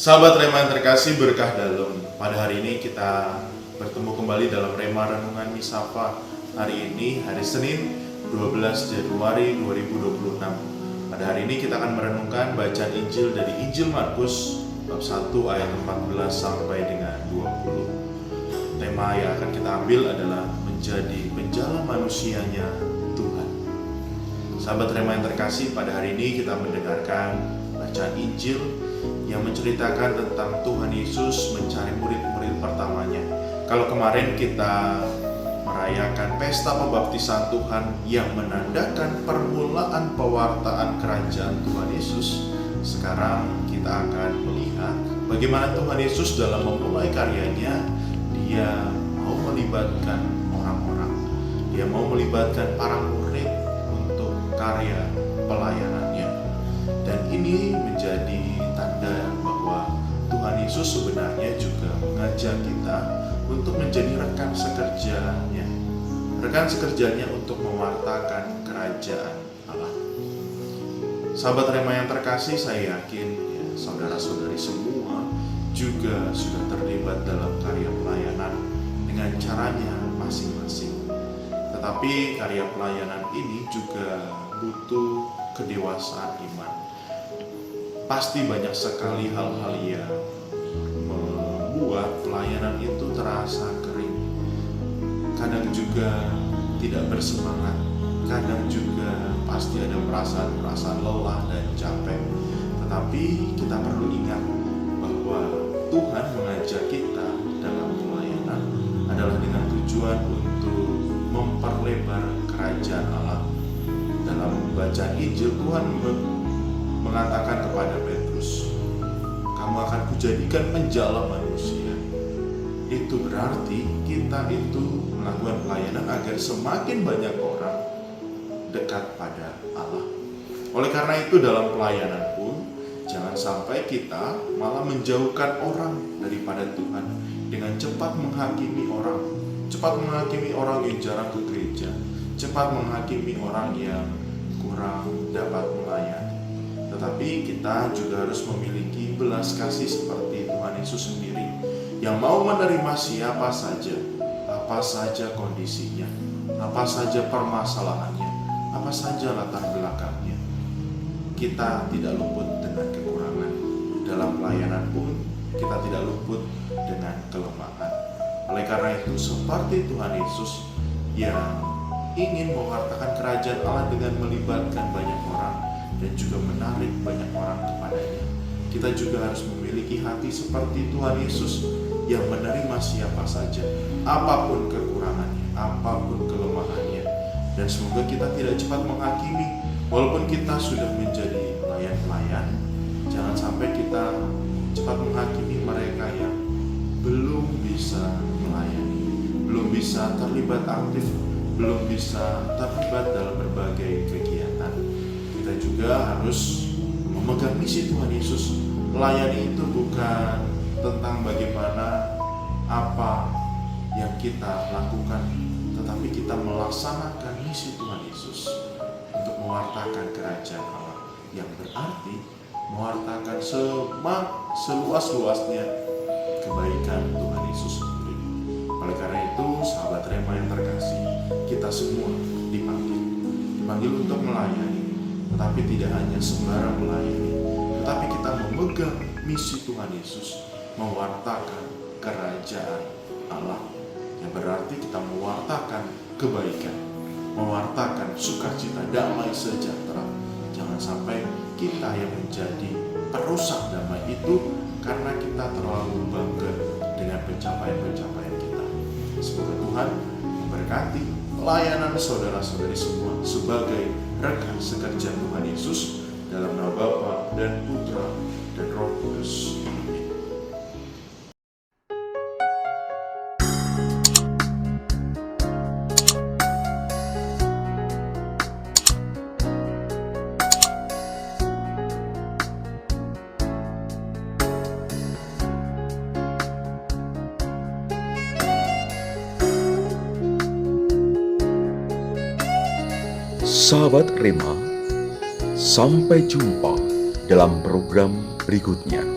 Sahabat Rema yang terkasih, berkah dalam. Pada hari ini kita bertemu kembali dalam Rema Renungan Misapa. Hari ini hari Senin 12 Januari 2026. Pada hari ini kita akan merenungkan bacaan Injil dari Injil Markus bab 1 ayat 14 sampai dengan 20. Tema yang akan kita ambil adalah menjadi penjala manusianya Tuhan. Sahabat Rema yang terkasih, pada hari ini kita mendengarkan bacaan Injil yang menceritakan tentang Tuhan Yesus mencari murid-murid pertamanya. Kalau kemarin kita merayakan pesta pembaptisan Tuhan yang menandakan permulaan pewartaan kerajaan Tuhan Yesus, sekarang kita akan melihat bagaimana Tuhan Yesus dalam memulai karyanya, Dia mau melibatkan orang-orang, Dia mau melibatkan para murid untuk karya pelayanannya. Dan ini menjadi tanda bahwa Tuhan Yesus sebenarnya juga mengajak kita untuk menjadi rekan sekerjanya untuk mewartakan kerajaan Allah. Sahabat Rema yang terkasih, saya yakin saudara-saudari semua juga sudah terlibat dalam karya pelayanan dengan caranya masing-masing. Tetapi karya pelayanan ini juga butuh kedewasaan iman. Pasti banyak sekali hal-hal yang membuat pelayanan itu terasa kering. Kadang juga tidak bersemangat. Kadang juga pasti ada perasaan lelah dan capek. Tetapi kita perlu ingat bahwa Tuhan mengajak kita dalam pelayanan adalah dengan tujuan untuk memperlebar kerajaan Allah. Dalam bacaan Injil, Tuhan mengatakan kepada Petrus, "Kamu akan kujadikan penjala manusia." Itu berarti kita itu melakukan pelayanan agar semakin banyak orang dekat pada Allah. Oleh karena itu dalam pelayanan pun jangan sampai kita malah menjauhkan orang daripada Tuhan dengan cepat menghakimi orang yang jarang ke gereja, cepat menghakimi orang yang kurang dapat melayani. Tetapi kita juga harus memiliki belas kasih seperti Tuhan Yesus sendiri, yang mau menerima siapa saja, apa saja kondisinya, apa saja permasalahannya, apa saja latar belakangnya. Kita tidak luput dengan kekurangan. Dalam pelayanan pun kita tidak luput dengan kelemahan. Oleh karena itu, seperti Tuhan Yesus yang ingin mewartakan kerajaan Allah dengan melibatkan banyak orang dan juga menarik banyak orang kepadanya, kita juga harus memiliki hati seperti Tuhan Yesus yang menerima siapa saja, apapun kekurangannya, apapun kelemahannya. Dan semoga kita tidak cepat menghakimi. Walaupun kita sudah menjadi pelayan-pelayan, jangan sampai kita cepat menghakimi mereka yang belum bisa melayani, belum bisa terlibat aktif, belum bisa terlibat dalam berbagai kegiatan. Kita juga harus memegang misi Tuhan Yesus. Melayani itu bukan tentang bagaimana apa yang kita lakukan, tetapi kita melaksanakan misi Tuhan Yesus untuk mewartakan kerajaan Allah, yang berarti mewartakan seluas-luasnya kebaikan Tuhan Yesus sendiri. Oleh karena itu, sahabat Rema yang terkasih, kita semua dipanggil untuk melayani. Tetapi tidak hanya sembarang melayani, tetapi kita memegang misi Tuhan Yesus, mewartakan kerajaan Allah, yang berarti kita mewartakan kebaikan, mewartakan sukacita, damai sejahtera. Jangan sampai kita yang menjadi perusak damai itu karena kita terlalu bangga dengan pencapaian-pencapaian kita. Semoga Tuhan memberkati pelayanan saudara-saudari semua sebagai rekan sekerja Tuhan Yesus, dalam nama Bapa dan Putra dan Roh Kudus. Amin. Sahabat Rema, sampai jumpa dalam program berikutnya.